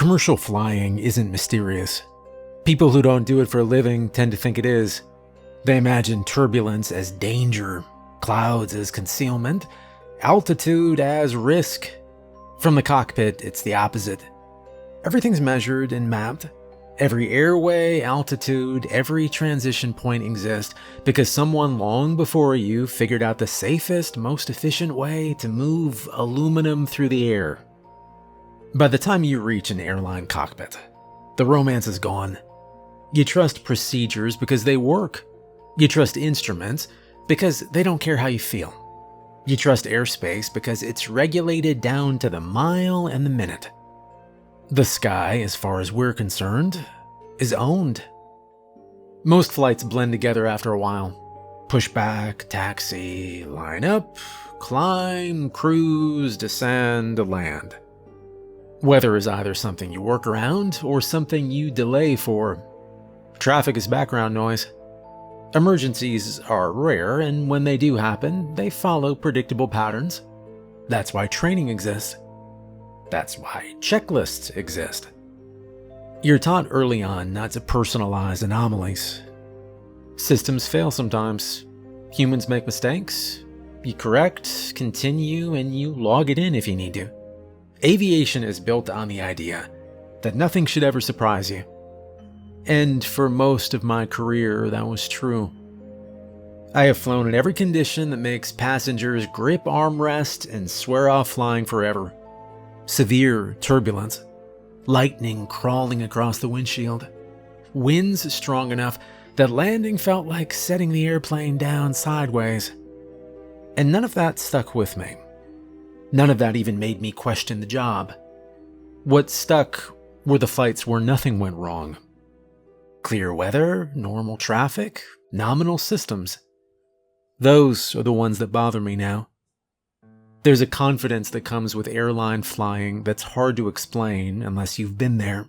Commercial flying isn't mysterious. People who don't do it for a living tend to think it is. They imagine turbulence as danger, clouds as concealment, altitude as risk. From the cockpit, it's the opposite. Everything's measured and mapped. Every airway, altitude, every transition point exists because someone long before you figured out the safest, most efficient way to move aluminum through the air. By the time you reach an airline cockpit, the romance is gone. You trust procedures because they work. You trust instruments because they don't care how you feel. You trust airspace because it's regulated down to the mile and the minute. The sky, as far as we're concerned, is owned. Most flights blend together after a while. Pushback, taxi, line up, climb, cruise, descend, land. Weather is either something you work around or something you delay for. Traffic is background noise. Emergencies are rare, and when they do happen, they follow predictable patterns. That's why training exists. That's why checklists exist. You're taught early on not to personalize anomalies. Systems fail sometimes. Humans make mistakes. You correct, continue, and you log it in if you need to. Aviation is built on the idea that nothing should ever surprise you. And for most of my career, that was true. I have flown in every condition that makes passengers grip armrest and swear off flying forever. Severe turbulence, lightning crawling across the windshield, winds strong enough that landing felt like setting the airplane down sideways. And none of that stuck with me. None of that even made me question the job. What stuck were the flights where nothing went wrong. Clear weather, normal traffic, nominal systems. Those are the ones that bother me now. There's a confidence that comes with airline flying that's hard to explain unless you've been there.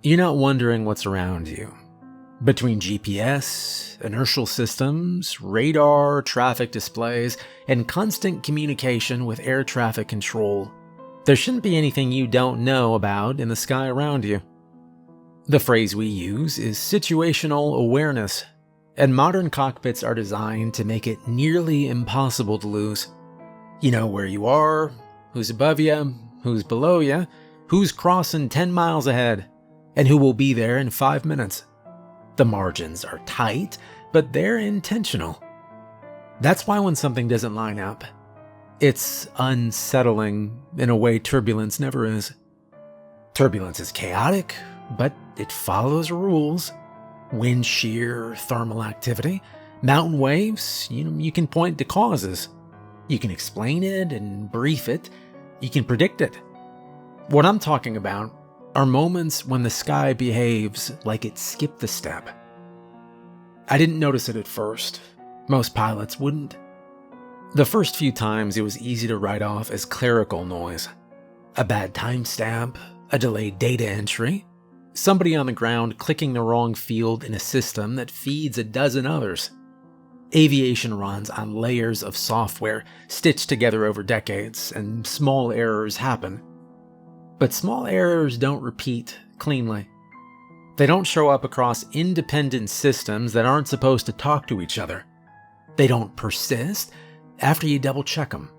You're not wondering what's around you. Between GPS, inertial systems, radar, traffic displays, and constant communication with air traffic control, there shouldn't be anything you don't know about in the sky around you. The phrase we use is situational awareness, and modern cockpits are designed to make it nearly impossible to lose. You know where you are, who's above you, who's below you, who's crossing 10 miles ahead, and who will be there in 5 minutes. The margins are tight, but they're intentional. That's why when something doesn't line up, it's unsettling in a way turbulence never is. Turbulence is chaotic, but it follows rules. Wind shear, thermal activity, mountain waves, you can point to causes. You can explain it and brief it. You can predict it. What I'm talking about are moments when the sky behaves like it skipped the step. I didn't notice it at first. Most pilots wouldn't. The first few times it was easy to write off as clerical noise. A bad timestamp, a delayed data entry, somebody on the ground clicking the wrong field in a system that feeds a dozen others. Aviation runs on layers of software stitched together over decades, and small errors happen. But small errors don't repeat cleanly. They don't show up across independent systems that aren't supposed to talk to each other. They don't persist after you double check them.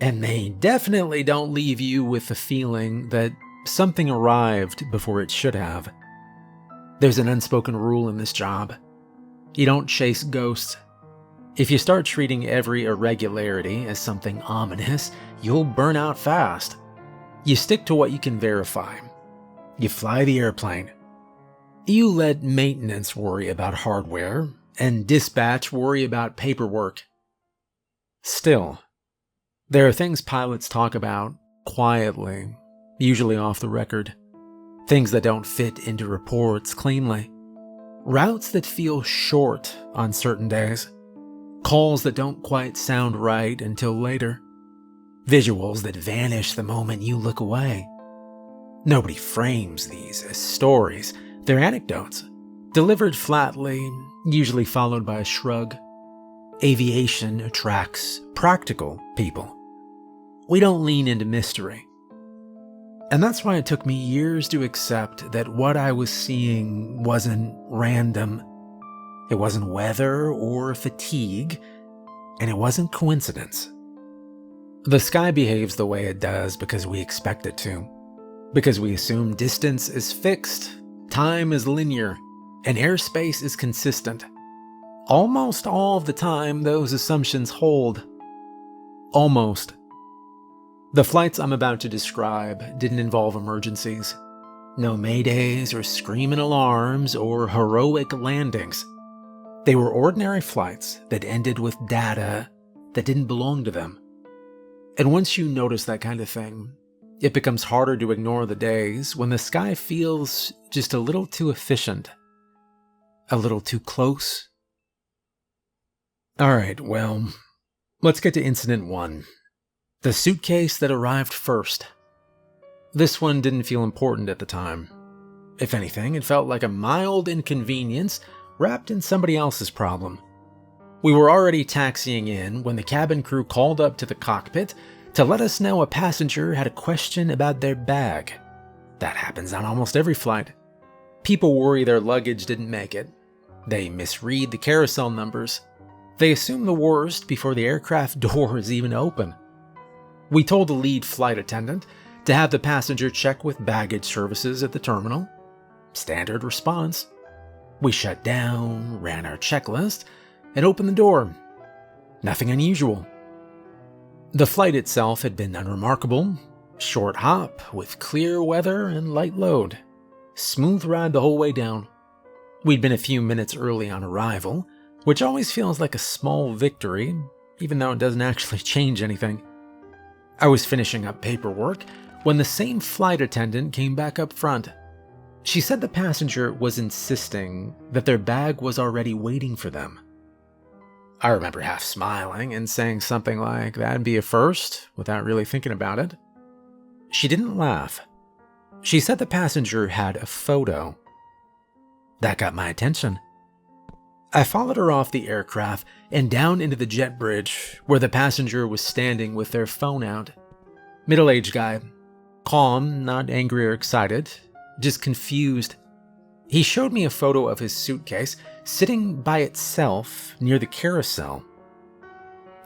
And they definitely don't leave you with the feeling that something arrived before it should have. There's an unspoken rule in this job. You don't chase ghosts. If you start treating every irregularity as something ominous, you'll burn out fast. You stick to what you can verify. You fly the airplane. You let maintenance worry about hardware, and dispatch worry about paperwork. Still, there are things pilots talk about quietly, usually off the record. Things that don't fit into reports cleanly. Routes that feel short on certain days. Calls that don't quite sound right until later. Visuals that vanish the moment you look away. Nobody frames these as stories. They're anecdotes, delivered flatly, usually followed by a shrug. Aviation attracts practical people. We don't lean into mystery. And that's why it took me years to accept that what I was seeing wasn't random. It wasn't weather or fatigue, and it wasn't coincidence. The sky behaves the way it does because we expect it to. Because we assume distance is fixed, time is linear, and airspace is consistent. Almost all of the time, those assumptions hold. Almost. The flights I'm about to describe didn't involve emergencies. No maydays or screaming alarms or heroic landings. They were ordinary flights that ended with data that didn't belong to them. And once you notice that kind of thing, it becomes harder to ignore the days when the sky feels just a little too efficient, a little too close. Alright, well, let's get to incident 1. The suitcase that arrived first. This one didn't feel important at the time. If anything, it felt like a mild inconvenience wrapped in somebody else's problem. We were already taxiing in when the cabin crew called up to the cockpit to let us know a passenger had a question about their bag. That happens on almost every flight. People worry their luggage didn't make it. They misread the carousel numbers. They assume the worst before the aircraft door is even open. We told the lead flight attendant to have the passenger check with baggage services at the terminal. Standard response. We shut down, ran our checklist, and opened the door. Nothing unusual. The flight itself had been unremarkable. Short hop with clear weather and light load. Smooth ride the whole way down. We'd been a few minutes early on arrival, which always feels like a small victory, even though it doesn't actually change anything. I was finishing up paperwork when the same flight attendant came back up front. She said the passenger was insisting that their bag was already waiting for them. I remember half smiling and saying something like, "That'd be a first," without really thinking about it. She didn't laugh. She said the passenger had a photo. That got my attention. I followed her off the aircraft and down into the jet bridge where the passenger was standing with their phone out. Middle-aged guy. Calm, not angry or excited, just confused. He showed me a photo of his suitcase sitting by itself near the carousel.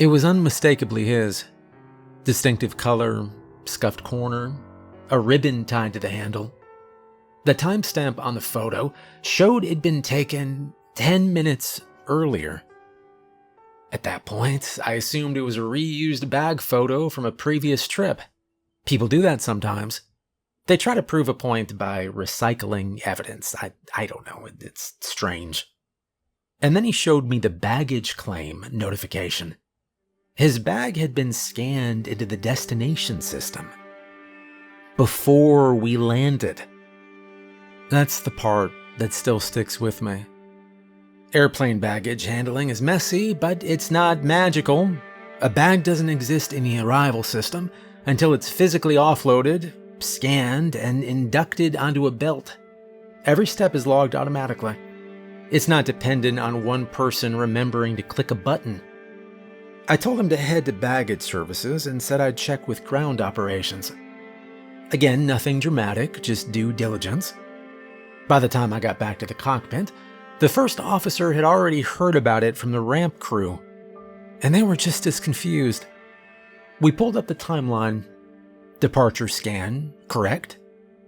It was unmistakably his. Distinctive color, scuffed corner, a ribbon tied to the handle. The timestamp on the photo showed it'd been taken 10 minutes earlier. At that point, I assumed it was a reused bag photo from a previous trip. People do that sometimes. They try to prove a point by recycling evidence. I don't know, it's strange. And then he showed me the baggage claim notification. His bag had been scanned into the destination system before we landed. That's the part that still sticks with me. Airplane baggage handling is messy, but it's not magical. A bag doesn't exist in the arrival system until it's physically offloaded, scanned, and inducted onto a belt. Every step is logged automatically. It's not dependent on one person remembering to click a button. I told him to head to baggage services and said I'd check with ground operations. Again, nothing dramatic, just due diligence. By the time I got back to the cockpit, the first officer had already heard about it from the ramp crew, and they were just as confused. We pulled up the timeline. Departure scan, correct.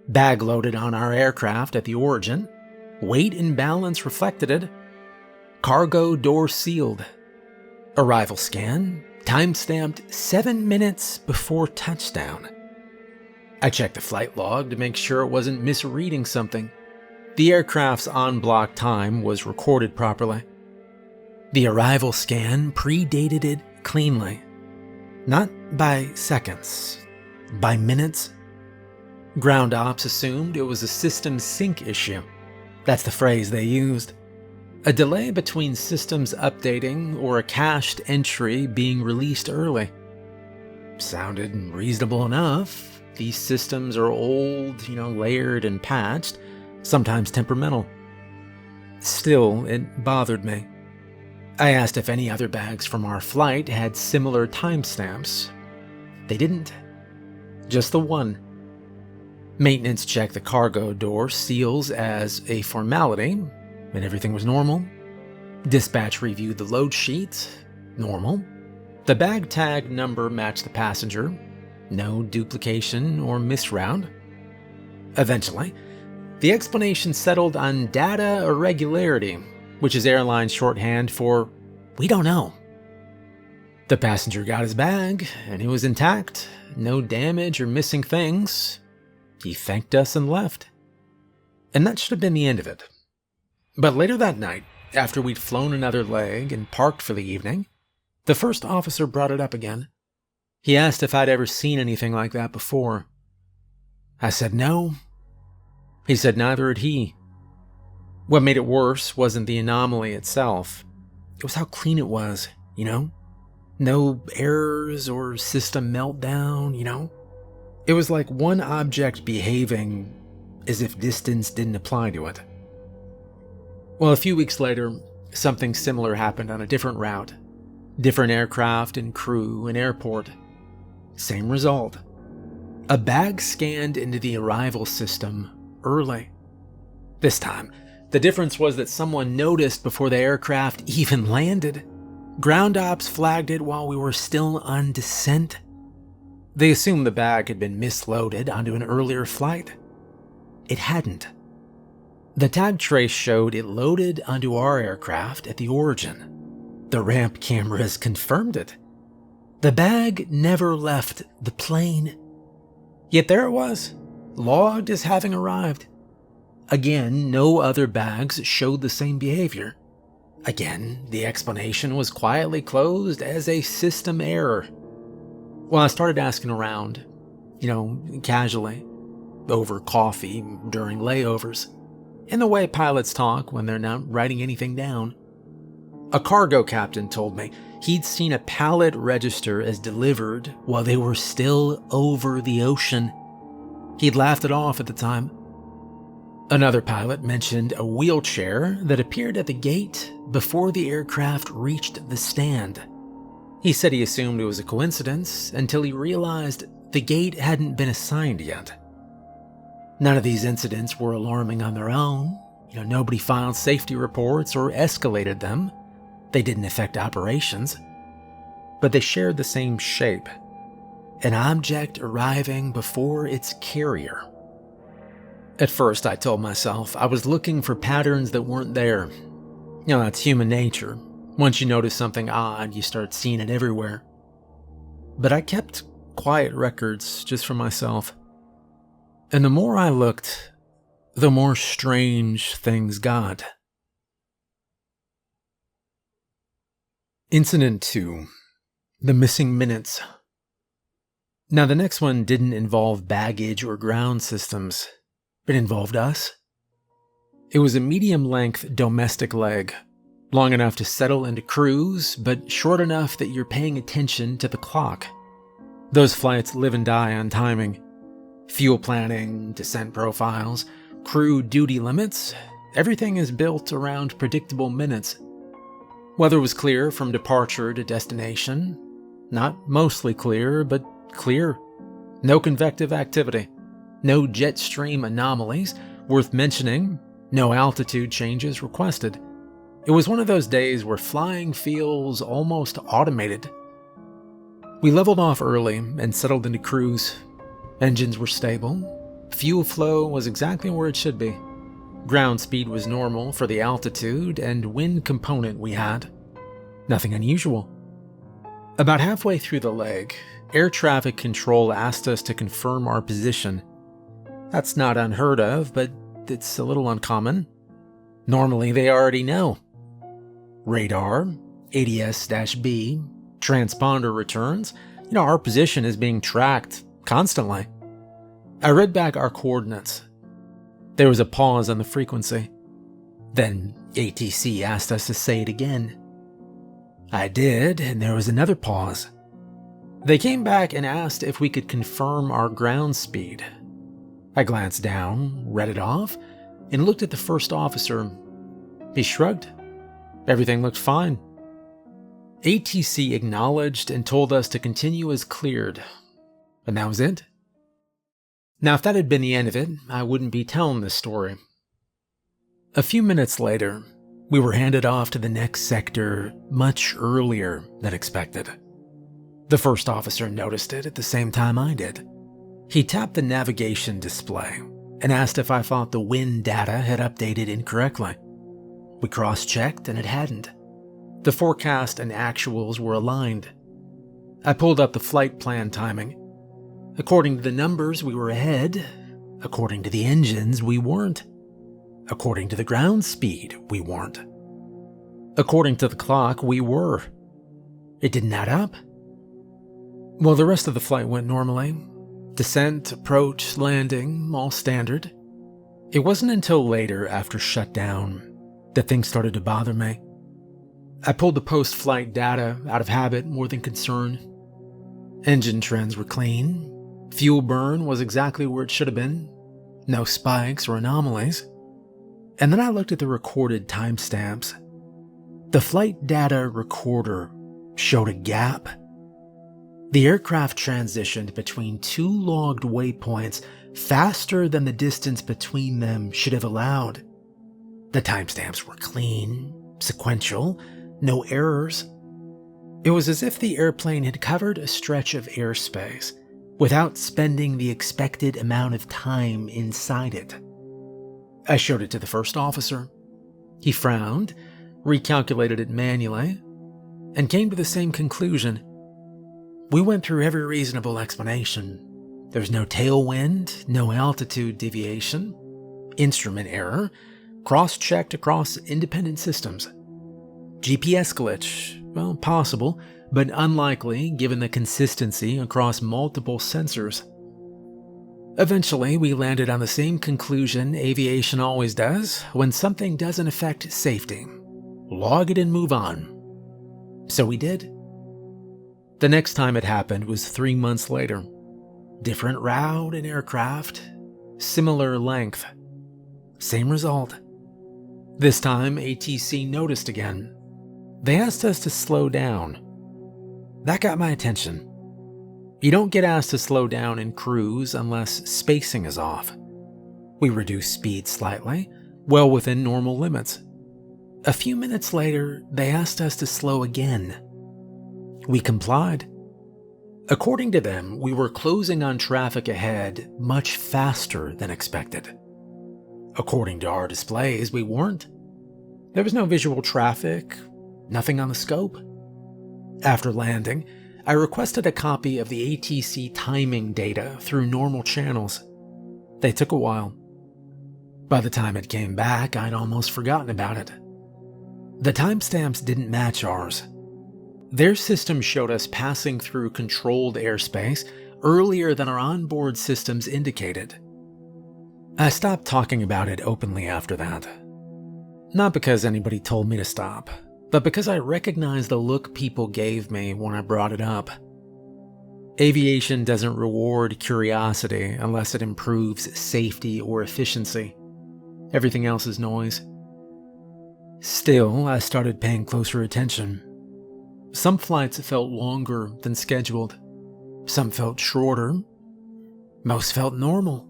Bag loaded on our aircraft at the origin. Weight and balance reflected it. Cargo door sealed. Arrival scan, time-stamped 7 minutes before touchdown. I checked the flight log to make sure it wasn't misreading something. The aircraft's on-block time was recorded properly. The arrival scan predated it cleanly. Not by seconds, by minutes. Ground ops assumed it was a system sync issue. That's the phrase they used. A delay between systems updating or a cached entry being released early. Sounded reasonable enough. These systems are old, layered and patched, sometimes temperamental. Still, it bothered me. I asked if any other bags from our flight had similar timestamps. They didn't. Just the one. Maintenance checked the cargo door seals as a formality, and everything was normal. Dispatch reviewed the load sheet, normal. The bag tag number matched the passenger, no duplication or misroute. Eventually, the explanation settled on data irregularity, which is airline shorthand for "we don't know." The passenger got his bag, and it was intact, no damage or missing things. He thanked us and left. And that should have been the end of it. But later that night, after we'd flown another leg and parked for the evening, the first officer brought it up again. He asked if I'd ever seen anything like that before. I said no. He said neither had he. What made it worse wasn't the anomaly itself. It was how clean it was, No errors or system meltdown, It was like one object behaving as if distance didn't apply to it. Well, a few weeks later, something similar happened on a different route. Different aircraft and crew and airport. Same result. A bag scanned into the arrival system early. This time, the difference was that someone noticed before the aircraft even landed. Ground ops flagged it while we were still on descent. They assumed the bag had been misloaded onto an earlier flight. It hadn't. The tag trace showed it loaded onto our aircraft at the origin. The ramp cameras confirmed it. The bag never left the plane. Yet there it was, logged as having arrived. Again, no other bags showed the same behavior. Again, the explanation was quietly closed as a system error. Well, I started asking around, casually, over coffee during layovers, in the way pilots talk when they're not writing anything down. A cargo captain told me he'd seen a pallet register as delivered while they were still over the ocean. He'd laughed it off at the time. Another pilot mentioned a wheelchair that appeared at the gate before the aircraft reached the stand. He said he assumed it was a coincidence until he realized the gate hadn't been assigned yet. None of these incidents were alarming on their own. Nobody filed safety reports or escalated them. They didn't affect operations. But they shared the same shape. An object arriving before its carrier. At first, I told myself I was looking for patterns that weren't there. That's human nature. Once you notice something odd, you start seeing it everywhere. But I kept quiet records just for myself. And the more I looked, the more strange things got. Incident 2. The Missing Minutes. Now, the next one didn't involve baggage or ground systems. It involved us. It was a medium-length domestic leg, long enough to settle into cruise, but short enough that you're paying attention to the clock. Those flights live and die on timing. Fuel planning, descent profiles, crew duty limits, everything is built around predictable minutes. Weather was clear from departure to destination. Not mostly clear, but clear. No convective activity. No jet stream anomalies worth mentioning. No altitude changes requested. It was one of those days where flying feels almost automated. We leveled off early and settled into cruise. Engines were stable. Fuel flow was exactly where it should be. Ground speed was normal for the altitude and wind component we had. Nothing unusual. About halfway through the leg, air traffic control asked us to confirm our position. That's not unheard of, but it's a little uncommon. Normally, they already know. Radar, ADS-B, transponder returns. Our position is being tracked constantly. I read back our coordinates. There was a pause on the frequency. Then ATC asked us to say it again. I did, and there was another pause. They came back and asked if we could confirm our ground speed. I glanced down, read it off, and looked at the first officer. He shrugged. Everything looked fine. ATC acknowledged and told us to continue as cleared. And that was it. Now, if that had been the end of it, I wouldn't be telling this story. A few minutes later, we were handed off to the next sector much earlier than expected. The first officer noticed it at the same time I did. He tapped the navigation display and asked if I thought the wind data had updated incorrectly. We cross-checked and it hadn't. The forecast and actuals were aligned. I pulled up the flight plan timing. According to the numbers, we were ahead. According to the engines, we weren't. According to the ground speed, we weren't. According to the clock, we were. It didn't add up. Well, the rest of the flight went normally. Descent, approach, landing, all standard. It wasn't until later, after shutdown, that things started to bother me. I pulled the post-flight data out of habit more than concern. Engine trends were clean. Fuel burn was exactly where it should have been. No spikes or anomalies. And then I looked at the recorded timestamps. The flight data recorder showed a gap. The aircraft transitioned between two logged waypoints faster than the distance between them should have allowed. The timestamps were clean, sequential, no errors. It was as if the airplane had covered a stretch of airspace without spending the expected amount of time inside it. I showed it to the first officer. He frowned, recalculated it manually, and came to the same conclusion. We went through every reasonable explanation. There's no tailwind, no altitude deviation, instrument error, cross-checked across independent systems. GPS glitch, well, possible, but unlikely given the consistency across multiple sensors. Eventually, we landed on the same conclusion aviation always does when something doesn't affect safety. Log it and move on. So we did. The next time it happened was 3 months later. Different route and aircraft, similar length. Same result. This time, ATC noticed again. They asked us to slow down. That got my attention. You don't get asked to slow down in cruise unless spacing is off. We reduced speed slightly, well within normal limits. A few minutes later, they asked us to slow again. We complied. According to them, we were closing on traffic ahead much faster than expected. According to our displays, we weren't. There was no visual traffic, nothing on the scope. After landing, I requested a copy of the ATC timing data through normal channels. They took a while. By the time it came back, I'd almost forgotten about it. The timestamps didn't match ours. Their system showed us passing through controlled airspace earlier than our onboard systems indicated. I stopped talking about it openly after that. Not because anybody told me to stop, but because I recognized the look people gave me when I brought it up. Aviation doesn't reward curiosity unless it improves safety or efficiency. Everything else is noise. Still, I started paying closer attention. Some flights felt longer than scheduled. Some felt shorter. Most felt normal.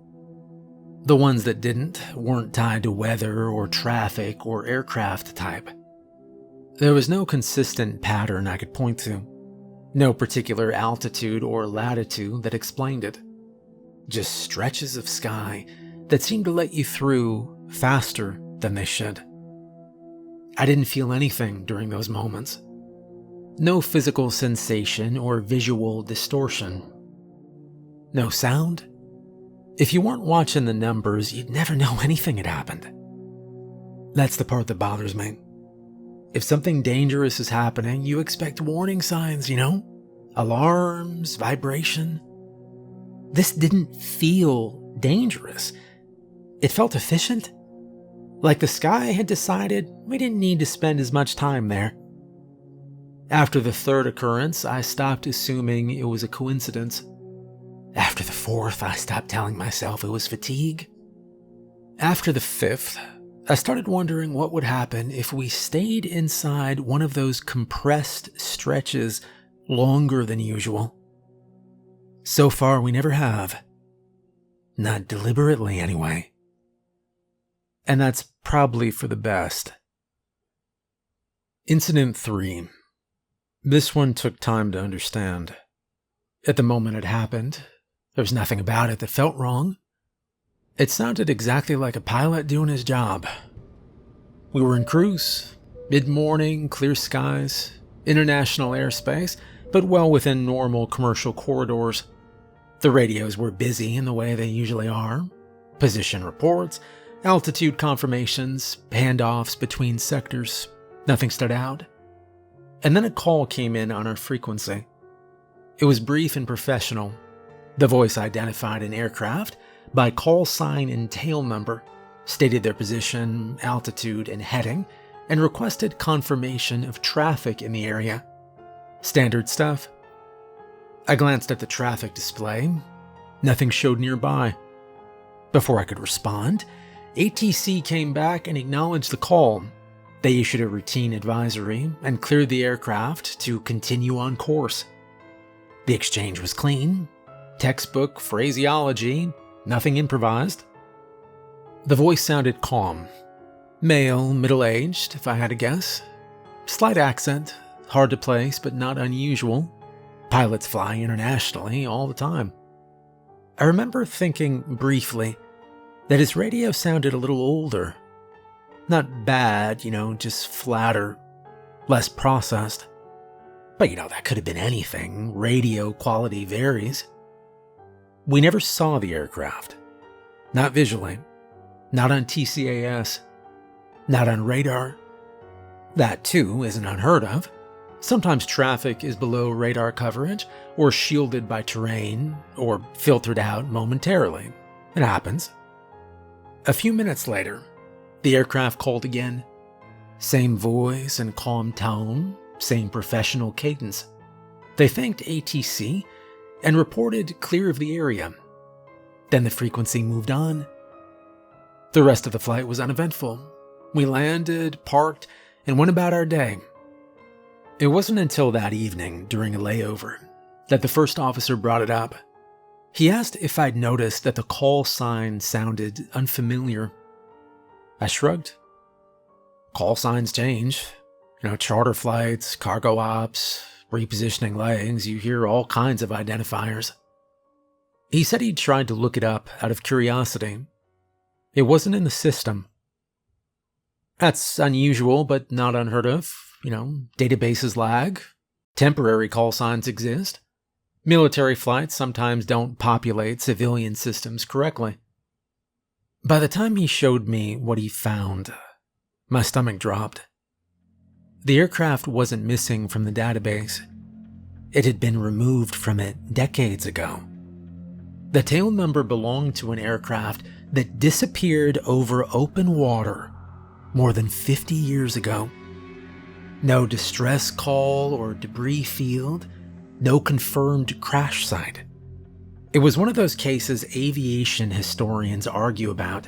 The ones that didn't weren't tied to weather or traffic or aircraft type. There was no consistent pattern I could point to. No particular altitude or latitude that explained it. Just stretches of sky that seemed to let you through faster than they should. I didn't feel anything during those moments. No physical sensation or visual distortion. No sound. If you weren't watching the numbers, you'd never know anything had happened. That's the part that bothers me. If something dangerous is happening, you expect warning signs, alarms, vibration. This didn't feel dangerous. It felt efficient. Like the sky had decided we didn't need to spend as much time there. After the third occurrence, I stopped assuming it was a coincidence. After the fourth, I stopped telling myself it was fatigue. After the fifth, I started wondering what would happen if we stayed inside one of those compressed stretches longer than usual. So far, we never have. Not deliberately, anyway. And that's probably for the best. Incident 3. This one took time to understand. At the moment it happened, there was nothing about it that felt wrong. It sounded exactly like a pilot doing his job. We were in cruise, mid-morning, clear skies, international airspace, but well within normal commercial corridors. The radios were busy in the way they usually are. Position reports, altitude confirmations, handoffs between sectors. Nothing stood out. And then a call came in on our frequency. It was brief and professional. The voice identified an aircraft by call sign and tail number, stated their position, altitude, and heading, and requested confirmation of traffic in the area. Standard stuff. I glanced at the traffic display. Nothing showed nearby. Before I could respond, ATC came back and acknowledged the call. They issued a routine advisory and cleared the aircraft to continue on course. The exchange was clean, textbook phraseology, nothing improvised. The voice sounded calm. Male, middle-aged, if I had to guess. Slight accent, hard to place but not unusual. Pilots fly internationally all the time. I remember thinking briefly that his radio sounded a little older. Not bad, just flatter, less processed. But that could have been anything. Radio quality varies. We never saw the aircraft. Not visually. Not on TCAS. Not on radar. That, too, isn't unheard of. Sometimes traffic is below radar coverage, or shielded by terrain, or filtered out momentarily. It happens. A few minutes later, the aircraft called again. Same voice and calm tone, same professional cadence. They thanked ATC and reported clear of the area. Then the frequency moved on. The rest of the flight was uneventful. We landed, parked, and went about our day. It wasn't until that evening, during a layover, that the first officer brought it up. He asked if I'd noticed that the call sign sounded unfamiliar. I shrugged. Call signs change. Charter flights, cargo ops, repositioning legs, you hear all kinds of identifiers. He said he'd tried to look it up out of curiosity. It wasn't in the system. That's unusual, but not unheard of. Databases lag. Temporary call signs exist. Military flights sometimes don't populate civilian systems correctly. By the time he showed me what he found, my stomach dropped. The aircraft wasn't missing from the database. It had been removed from it decades ago. The tail number belonged to an aircraft that disappeared over open water more than 50 years ago. No distress call or debris field, no confirmed crash site. It was one of those cases aviation historians argue about.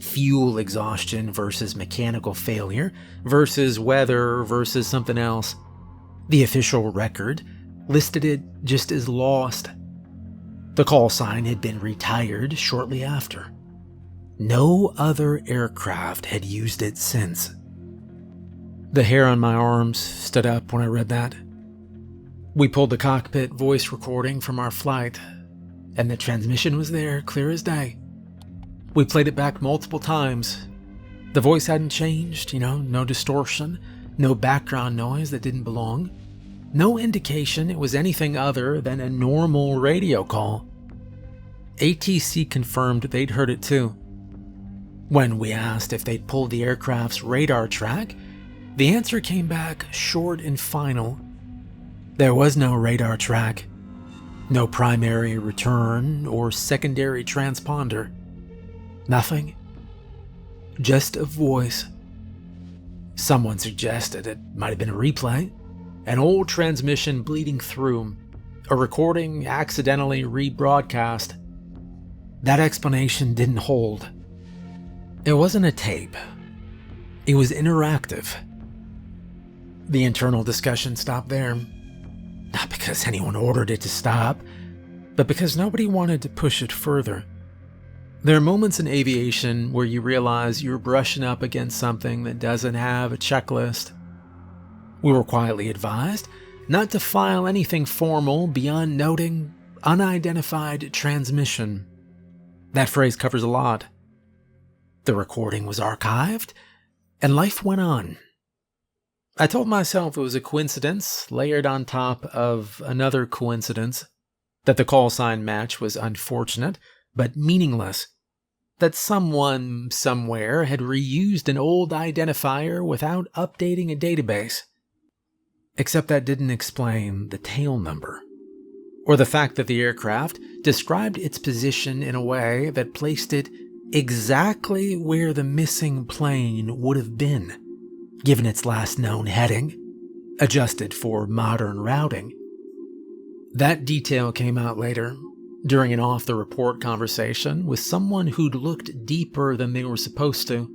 Fuel exhaustion versus mechanical failure versus weather versus something else. The official record listed it just as lost. The call sign had been retired shortly after. No other aircraft had used it since. The hair on my arms stood up when I read that. We pulled the cockpit voice recording from our flight, and the transmission was there, clear as day. We played it back multiple times. The voice hadn't changed, no distortion, no background noise that didn't belong. No indication it was anything other than a normal radio call. ATC confirmed they'd heard it too. When we asked if they'd pulled the aircraft's radar track, the answer came back short and final. There was no radar track, no primary return or secondary transponder. Nothing. Just a voice. Someone suggested it might have been a replay, an old transmission bleeding through, a recording accidentally rebroadcast. That explanation didn't hold. It wasn't a tape. It was interactive. The internal discussion stopped there. Not because anyone ordered it to stop, but because nobody wanted to push it further. There are moments in aviation where you realize you're brushing up against something that doesn't have a checklist. We were quietly advised not to file anything formal beyond noting unidentified transmission. That phrase covers a lot. The recording was archived, and life went on. I told myself it was a coincidence layered on top of another coincidence, that the call sign match was unfortunate, but meaningless, that someone somewhere had reused an old identifier without updating a database. Except that didn't explain the tail number, or the fact that the aircraft described its position in a way that placed it exactly where the missing plane would have been, given its last known heading, adjusted for modern routing. That detail came out later, during an off-the-report conversation with someone who'd looked deeper than they were supposed to.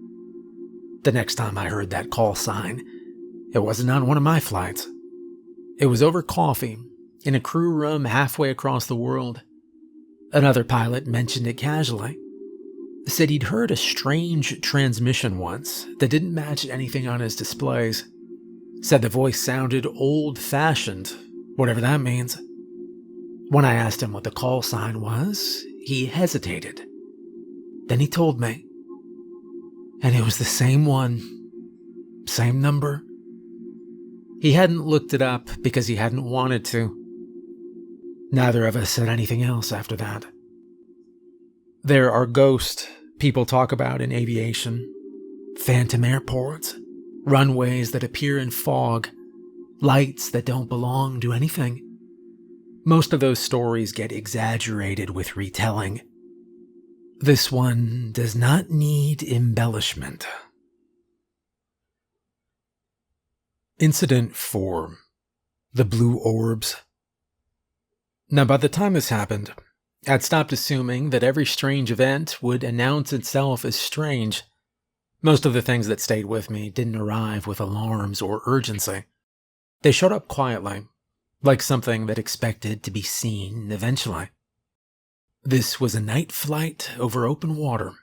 The next time I heard that call sign, it wasn't on one of my flights. It was over coffee, in a crew room halfway across the world. Another pilot mentioned it casually. Said he'd heard a strange transmission once that didn't match anything on his displays. Said the voice sounded old-fashioned, whatever that means. When I asked him what the call sign was, he hesitated. Then he told me. And it was the same one, same number. He hadn't looked it up because he hadn't wanted to. Neither of us said anything else after that. There are ghosts people talk about in aviation, phantom airports, runways that appear in fog, lights that don't belong to anything. Most of those stories get exaggerated with retelling. This one does not need embellishment. Incident 4. The Blue Orbs. Now, by the time this happened, I'd stopped assuming that every strange event would announce itself as strange. Most of the things that stayed with me didn't arrive with alarms or urgency. They showed up quietly, like something that expected to be seen eventually. This was a night flight over open water.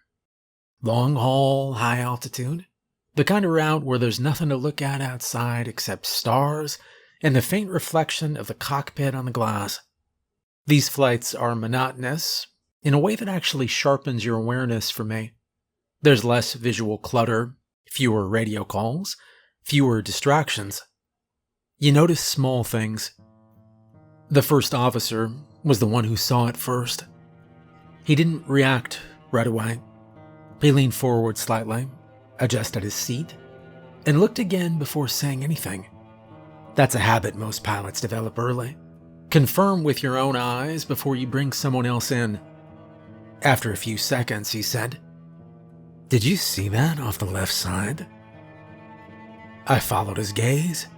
Long haul, high altitude. The kind of route where there's nothing to look at outside except stars and the faint reflection of the cockpit on the glass. These flights are monotonous in a way that actually sharpens your awareness for me. There's less visual clutter, fewer radio calls, fewer distractions. You notice small things. The first officer was the one who saw it first. He didn't react right away. He leaned forward slightly, adjusted his seat, and looked again before saying anything. That's a habit most pilots develop early. Confirm with your own eyes before you bring someone else in. After a few seconds, he said, "Did you see that off the left side?" I followed his gaze.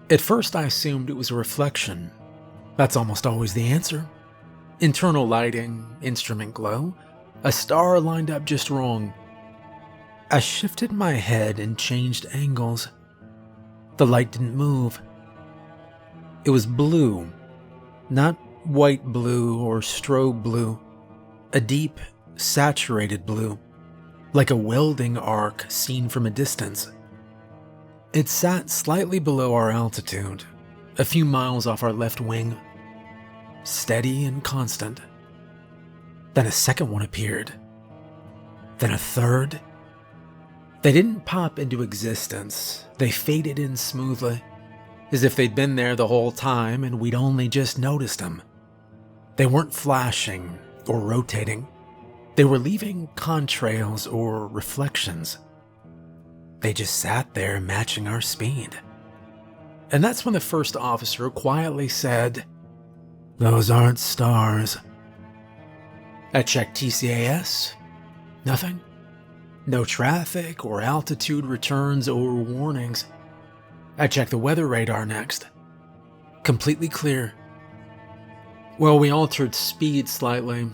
At first, I assumed it was a reflection. That's almost always the answer. Internal lighting, instrument glow, a star lined up just wrong. I shifted my head and changed angles. The light didn't move. It was blue, not white blue or strobe blue, a deep, saturated blue, like a welding arc seen from a distance. It sat slightly below our altitude, a few miles off our left wing, steady and constant. Then a second one appeared, then a third. They didn't pop into existence, they faded in smoothly, as if they'd been there the whole time and we'd only just noticed them. They weren't flashing or rotating. They were leaving contrails or reflections. They just sat there matching our speed. And that's when the first officer quietly said, "Those aren't stars." I checked TCAS. Nothing. No traffic or altitude returns or warnings. I checked the weather radar next. Completely clear. Well, we altered speed slightly,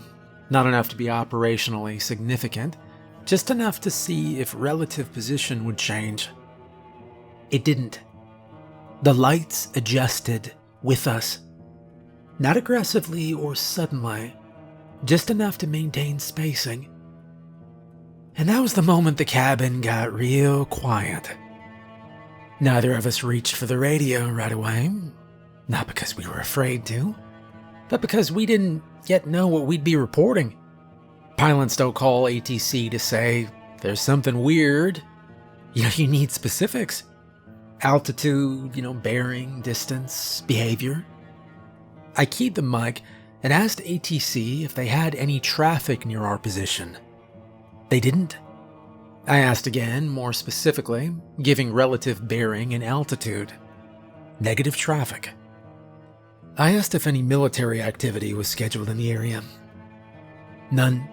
not enough to be operationally significant, just enough to see if relative position would change. It didn't. The lights adjusted with us. Not aggressively or suddenly, just enough to maintain spacing. And that was the moment the cabin got real quiet. Neither of us reached for the radio right away, not because we were afraid to, but because we didn't yet know what we'd be reporting. Pilots don't call ATC to say, there's something weird. You need specifics. Altitude, bearing, distance, behavior. I keyed the mic and asked ATC if they had any traffic near our position. They didn't. I asked again, more specifically, giving relative bearing and altitude. Negative traffic. I asked if any military activity was scheduled in the area. None.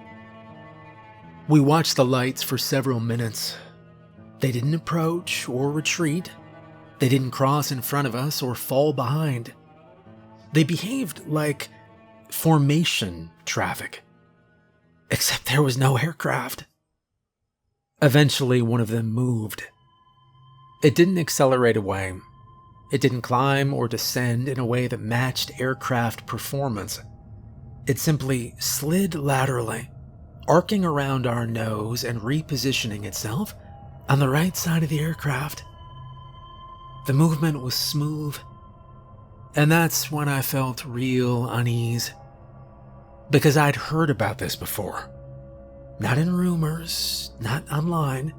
We watched the lights for several minutes. They didn't approach or retreat. They didn't cross in front of us or fall behind. They behaved like formation traffic. Except there was no aircraft. Eventually, one of them moved. It didn't accelerate away. It didn't climb or descend in a way that matched aircraft performance. It simply slid laterally, arcing around our nose and repositioning itself on the right side of the aircraft. The movement was smooth, and that's when I felt real unease. Because I'd heard about this before. Not in rumors, not online.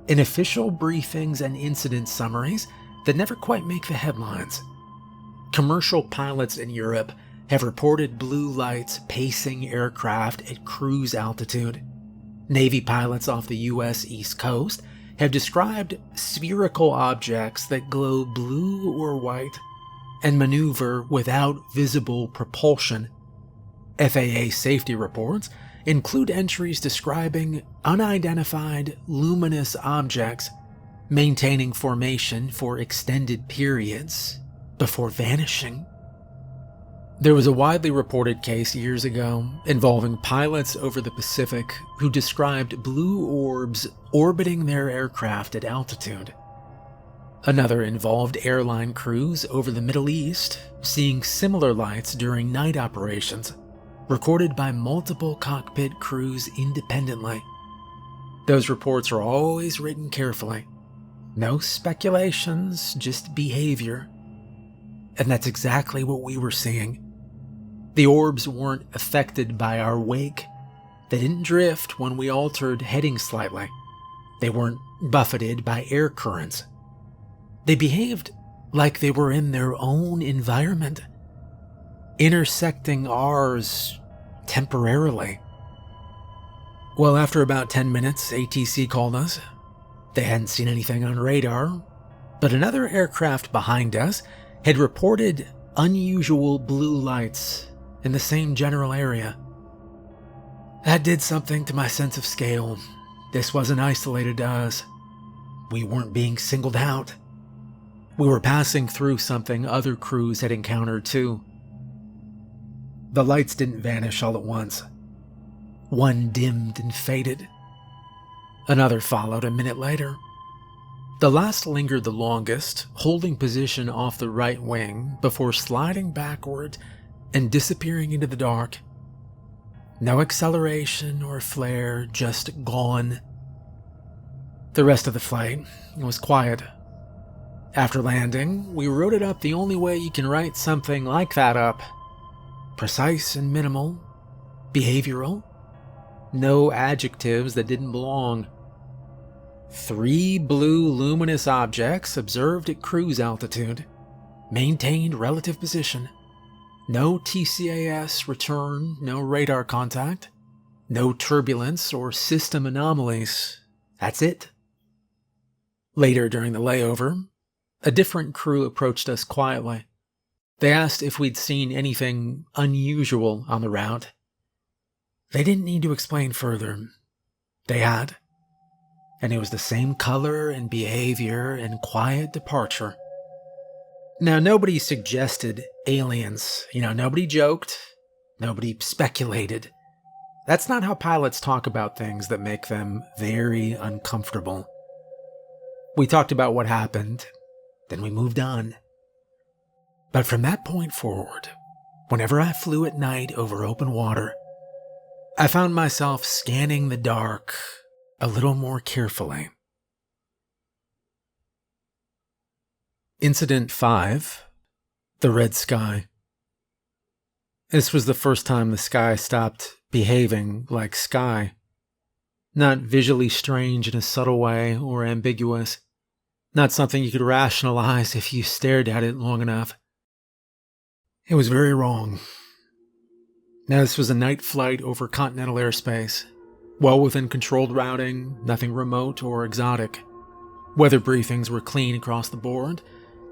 In official briefings and incident summaries that never quite make the headlines. Commercial pilots in Europe have reported blue lights pacing aircraft at cruise altitude. Navy pilots off the U.S. East Coast have described spherical objects that glow blue or white and maneuver without visible propulsion. FAA safety reports include entries describing unidentified luminous objects maintaining formation for extended periods before vanishing. There was a widely reported case years ago involving pilots over the Pacific who described blue orbs orbiting their aircraft at altitude. Another involved airline crews over the Middle East seeing similar lights during night operations, recorded by multiple cockpit crews independently. Those reports are always written carefully. No speculations, just behavior. And that's exactly what we were seeing. The orbs weren't affected by our wake. They didn't drift when we altered heading slightly. They weren't buffeted by air currents. They behaved like they were in their own environment, intersecting ours temporarily. Well, after about 10 minutes, ATC called us. They hadn't seen anything on radar, but another aircraft behind us had reported unusual blue lights in the same general area. That did something to my sense of scale. This wasn't isolated to us. We weren't being singled out. We were passing through something other crews had encountered too. The lights didn't vanish all at once. One dimmed and faded. Another followed a minute later. The last lingered the longest, holding position off the right wing before sliding backward and disappearing into the dark. No acceleration or flare, just gone. The rest of the flight was quiet. After landing, we wrote it up the only way you can write something like that up. Precise and minimal. Behavioral. No adjectives that didn't belong. 3 blue luminous objects observed at cruise altitude. Maintained relative position. No TCAS return, no radar contact. No turbulence or system anomalies. That's it. Later during the layover, a different crew approached us quietly. They asked if we'd seen anything unusual on the route. They didn't need to explain further. They had. And it was the same color and behavior and quiet departure. Now, nobody suggested aliens. Nobody joked. Nobody speculated. That's not how pilots talk about things that make them very uncomfortable. We talked about what happened, then we moved on. But from that point forward, whenever I flew at night over open water, I found myself scanning the dark a little more carefully. Incident 5. The Red Sky. This was the first time the sky stopped behaving like sky. Not visually strange in a subtle way or ambiguous. Not something you could rationalize if you stared at it long enough. It was very wrong. Now, this was a night flight over continental airspace, well within controlled routing, nothing remote or exotic. Weather briefings were clean across the board.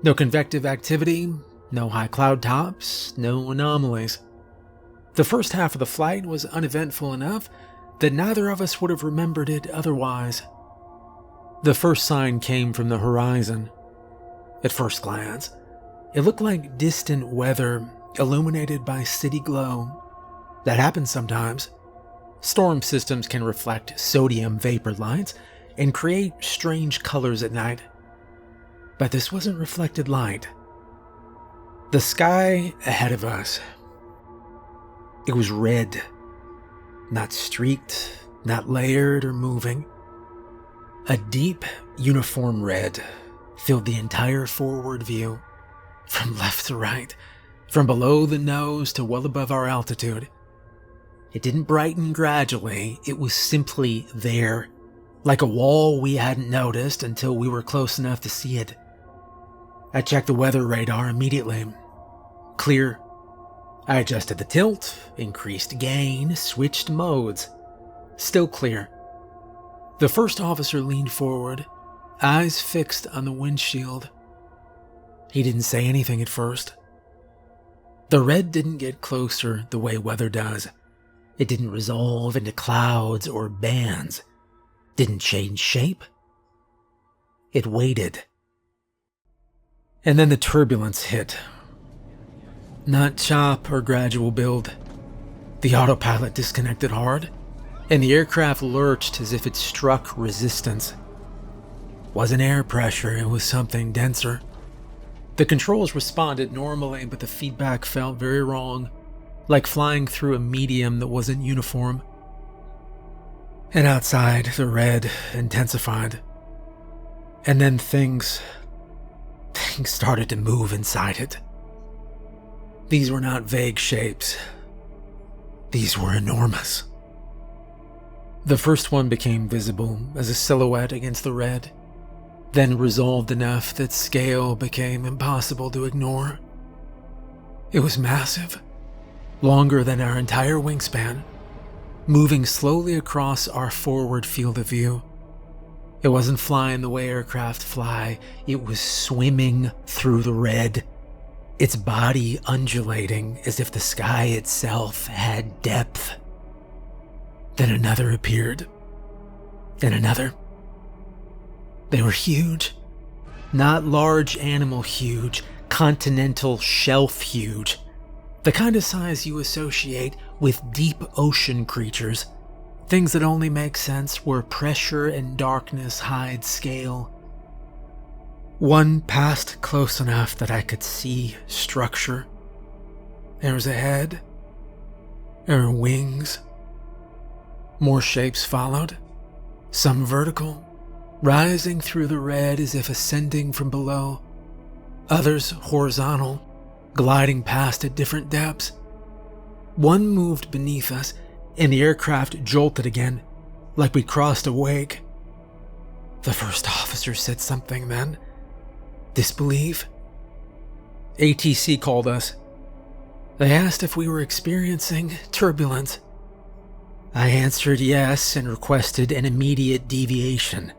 No convective activity, no high cloud tops, no anomalies. The first half of the flight was uneventful enough that neither of us would have remembered it otherwise. The first sign came from the horizon. At first glance, it looked like distant weather illuminated by city glow. That happens sometimes. Storm systems can reflect sodium vapor lights and create strange colors at night. But this wasn't reflected light. The sky ahead of us, it was red. Not streaked, not layered or moving. A deep, uniform red filled the entire forward view, from left to right, from below the nose to well above our altitude. It didn't brighten gradually, it was simply there, like a wall we hadn't noticed until we were close enough to see it. I checked the weather radar immediately. Clear. I adjusted the tilt, increased gain, switched modes. Still clear. The first officer leaned forward, eyes fixed on the windshield. He didn't say anything at first. The red didn't get closer the way weather does. It didn't resolve into clouds or bands. Didn't change shape. It waited. And then the turbulence hit. Not chop or gradual build. The autopilot disconnected hard, and the aircraft lurched as if it struck resistance. Wasn't air pressure, it was something denser. The controls responded normally, but the feedback felt very wrong, like flying through a medium that wasn't uniform. And outside, the red intensified. And then things started to move inside it. These were not vague shapes. These were enormous. The first one became visible as a silhouette against the red, then resolved enough that scale became impossible to ignore. It was massive, longer than our entire wingspan, moving slowly across our forward field of view. It wasn't flying the way aircraft fly, it was swimming through the red, its body undulating as if the sky itself had depth. Then another appeared, and another. They were huge. Not large animal huge, continental shelf huge. The kind of size you associate with deep ocean creatures. Things that only make sense where pressure and darkness hide scale. One passed close enough that I could see structure. There was a head. There were wings. More shapes followed, some vertical, rising through the red as if ascending from below, others horizontal, gliding past at different depths. One moved beneath us, and the aircraft jolted again, like we'd crossed a wake. The first officer said something then. Disbelief. ATC called us. They asked if we were experiencing turbulence. I answered yes and requested an immediate deviation.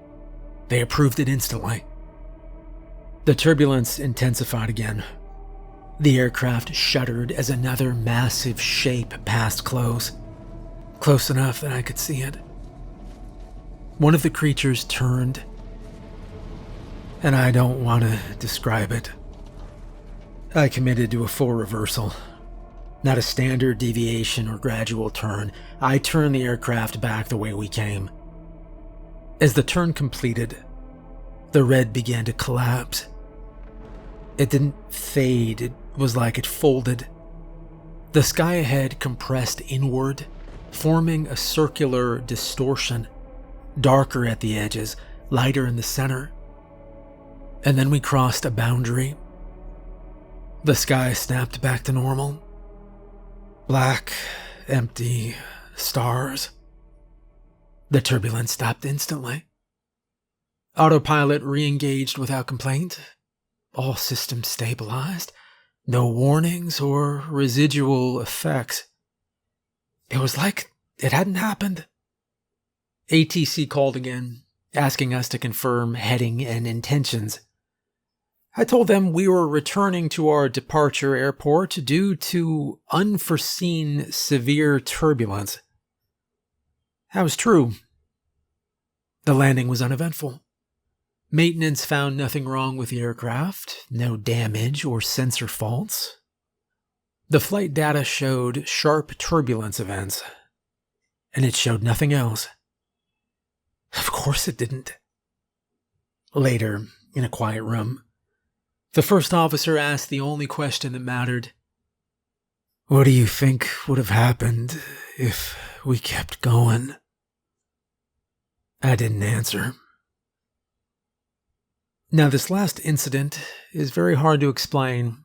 They approved it instantly. The turbulence intensified again. The aircraft shuddered as another massive shape passed close enough that I could see it. One of the creatures turned, and I don't want to describe it. I committed to a full reversal. Not a standard deviation or gradual turn. I turned the aircraft back the way we came. As the turn completed, the red began to collapse. It didn't fade, it was like it folded. The sky ahead compressed inward, forming a circular distortion, darker at the edges, lighter in the center. And then we crossed a boundary. The sky snapped back to normal. Black, empty stars. The turbulence stopped instantly. Autopilot re-engaged without complaint. All systems stabilized. No warnings or residual effects. It was like it hadn't happened. ATC called again, asking us to confirm heading and intentions. I told them we were returning to our departure airport due to unforeseen severe turbulence. That was true. The landing was uneventful. Maintenance found nothing wrong with the aircraft, no damage or sensor faults. The flight data showed sharp turbulence events, and it showed nothing else. Of course it didn't. Later, in a quiet room, the first officer asked the only question that mattered. What do you think would have happened if we kept going? I didn't answer. Now, this last incident is very hard to explain,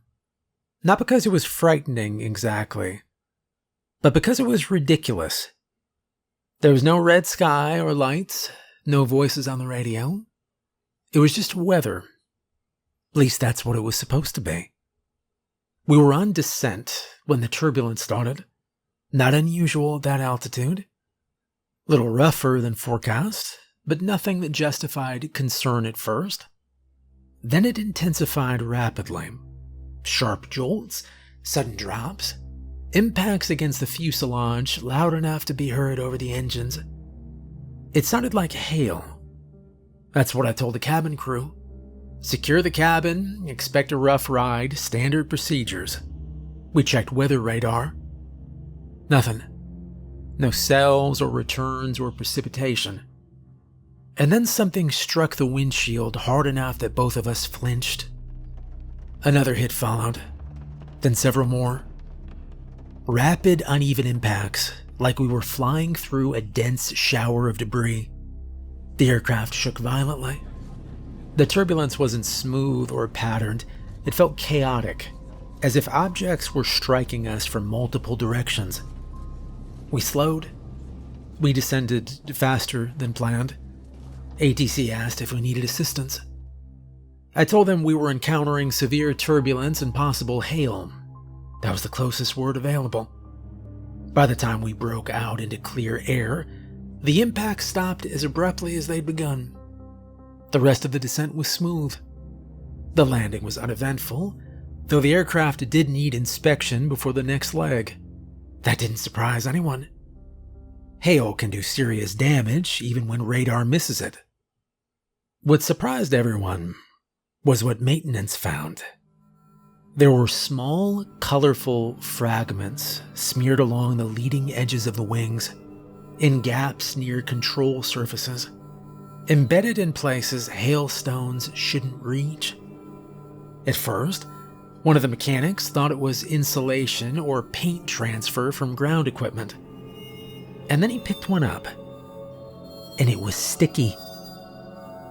not because it was frightening exactly, but because it was ridiculous. There was no red sky or lights, no voices on the radio. It was just weather. At least that's what it was supposed to be. We were on descent when the turbulence started. Not unusual at that altitude. A little rougher than forecast, but nothing that justified concern at first. Then it intensified rapidly. Sharp jolts, sudden drops, impacts against the fuselage loud enough to be heard over the engines. It sounded like hail. That's what I told the cabin crew. Secure the cabin, expect a rough ride, standard procedures. We checked weather radar. Nothing. No cells or returns or precipitation. And then something struck the windshield hard enough that both of us flinched. Another hit followed, then several more. Rapid, uneven impacts, like we were flying through a dense shower of debris. The aircraft shook violently. The turbulence wasn't smooth or patterned. It felt chaotic, as if objects were striking us from multiple directions. We slowed. We descended faster than planned. ATC asked if we needed assistance. I told them we were encountering severe turbulence and possible hail. That was the closest word available. By the time we broke out into clear air, the impact stopped as abruptly as they'd begun. The rest of the descent was smooth. The landing was uneventful, though the aircraft did need inspection before the next leg. That didn't surprise anyone. Hail can do serious damage even when radar misses it. What surprised everyone was what maintenance found. There were small, colorful fragments smeared along the leading edges of the wings, in gaps near control surfaces, embedded in places hailstones shouldn't reach. At first, one of the mechanics thought it was insulation or paint transfer from ground equipment. And then he picked one up, and it was sticky.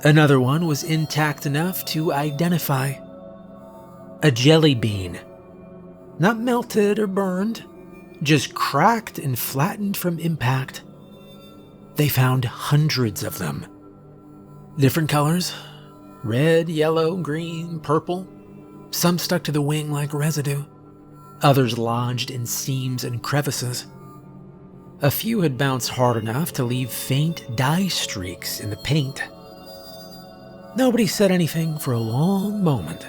Another one was intact enough to identify. A jelly bean. Not melted or burned, just cracked and flattened from impact. They found hundreds of them. Different colors: red, yellow, green, purple. Some stuck to the wing like residue. Others lodged in seams and crevices. A few had bounced hard enough to leave faint dye streaks in the paint. Nobody said anything for a long moment.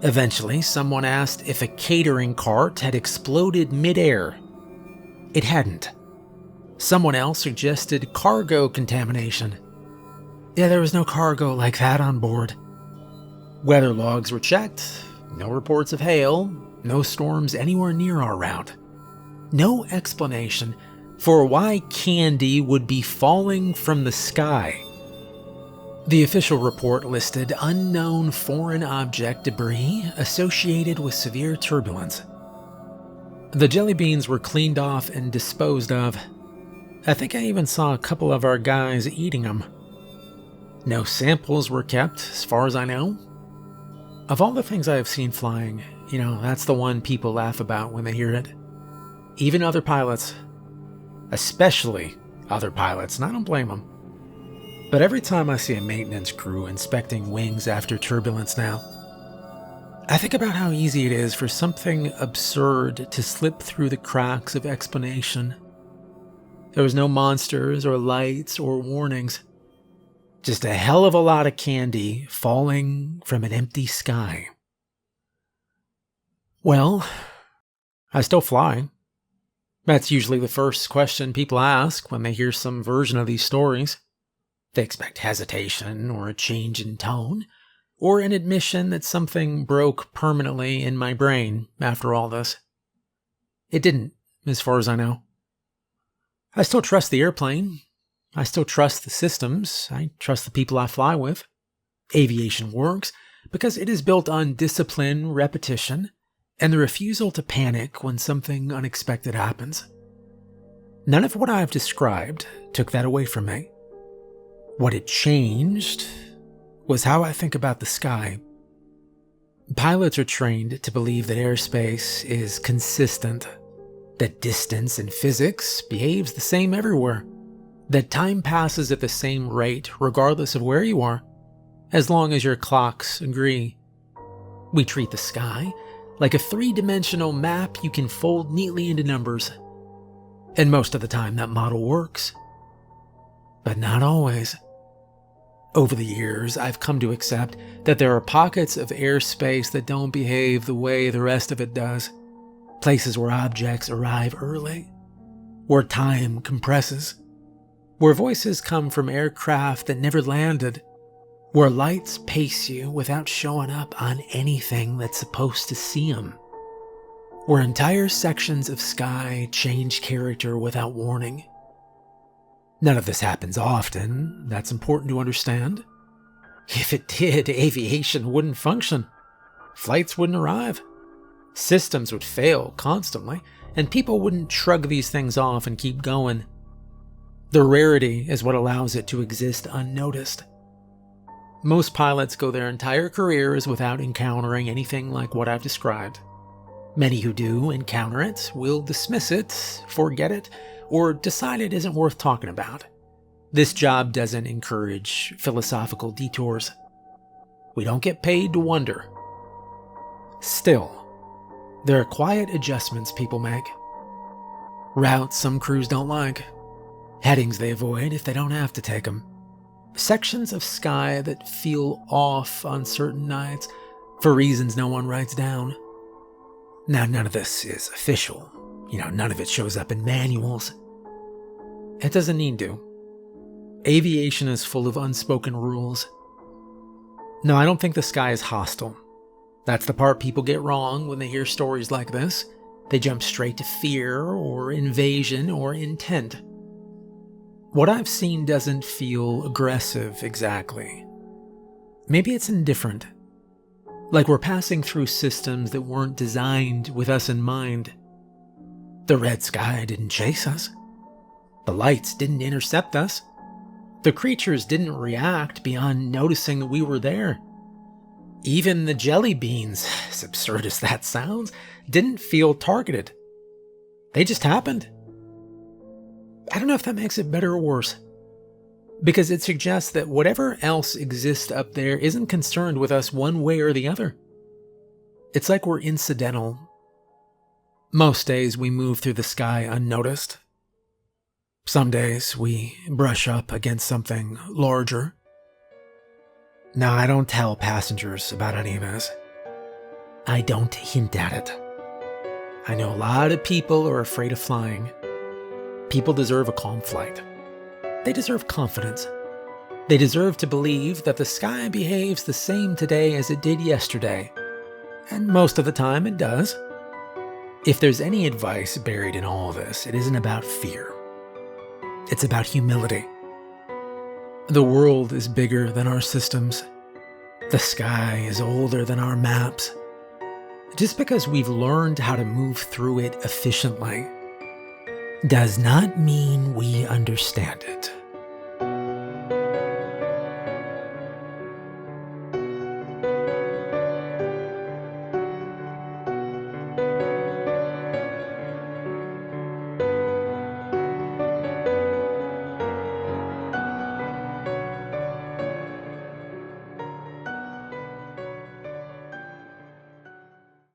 Eventually, someone asked if a catering cart had exploded mid-air. It hadn't. Someone else suggested cargo contamination. Yeah, there was no cargo like that on board. Weather logs were checked. No reports of hail. No storms anywhere near our route. No explanation for why candy would be falling from the sky. The official report listed unknown foreign object debris associated with severe turbulence. The jelly beans were cleaned off and disposed of. I think I even saw a couple of our guys eating them. No samples were kept, as far as I know. Of all the things I have seen flying, that's the one people laugh about when they hear it. Even other pilots. Especially other pilots, and I don't blame them. But every time I see a maintenance crew inspecting wings after turbulence now, I think about how easy it is for something absurd to slip through the cracks of explanation. There was no monsters or lights or warnings. Just a hell of a lot of candy falling from an empty sky. Well, I still fly. That's usually the first question people ask when they hear some version of these stories. They expect hesitation or a change in tone, or an admission that something broke permanently in my brain after all this. It didn't, as far as I know. I still trust the airplane. I still trust the systems. I trust the people I fly with. Aviation works because it is built on discipline, repetition, and the refusal to panic when something unexpected happens. None of what I have described took that away from me. What it changed was how I think about the sky. Pilots are trained to believe that airspace is consistent, that distance in physics behaves the same everywhere, that time passes at the same rate regardless of where you are, as long as your clocks agree. We treat the sky like a three-dimensional map you can fold neatly into numbers. And most of the time that model works. But not always. Over the years, I've come to accept that there are pockets of airspace that don't behave the way the rest of it does. Places where objects arrive early, where time compresses, where voices come from aircraft that never landed, where lights pace you without showing up on anything that's supposed to see them, where entire sections of sky change character without warning. None of this happens often. That's important to understand. If it did, aviation wouldn't function. Flights wouldn't arrive. Systems would fail constantly, and people wouldn't shrug these things off and keep going. The rarity is what allows it to exist unnoticed. Most pilots go their entire careers without encountering anything like what I've described. Many who do encounter it will dismiss it, forget it, or decide it isn't worth talking about. This job doesn't encourage philosophical detours. We don't get paid to wonder. Still, there are quiet adjustments people make. Routes some crews don't like. Headings they avoid if they don't have to take them. Sections of sky that feel off on certain nights for reasons no one writes down. Now, none of this is official. None of it shows up in manuals. It doesn't need to. Aviation is full of unspoken rules. No, I don't think the sky is hostile. That's the part people get wrong when they hear stories like this. They jump straight to fear or invasion or intent. What I've seen doesn't feel aggressive exactly. Maybe it's indifferent. Like we're passing through systems that weren't designed with us in mind. The red sky didn't chase us. The lights didn't intercept us. The creatures didn't react beyond noticing that we were there. Even the jelly beans, as absurd as that sounds, didn't feel targeted. They just happened. I don't know if that makes it better or worse, because it suggests that whatever else exists up there isn't concerned with us one way or the other. It's like we're incidental. Most days we move through the sky unnoticed. Some days we brush up against something larger. Now, I don't tell passengers about any of this. I don't hint at it. I know a lot of people are afraid of flying. People deserve a calm flight. They deserve confidence. They deserve to believe that the sky behaves the same today as it did yesterday. And most of the time it does. If there's any advice buried in all this, it isn't about fear. It's about humility. The world is bigger than our systems. The sky is older than our maps. Just because we've learned how to move through it efficiently does not mean we understand it.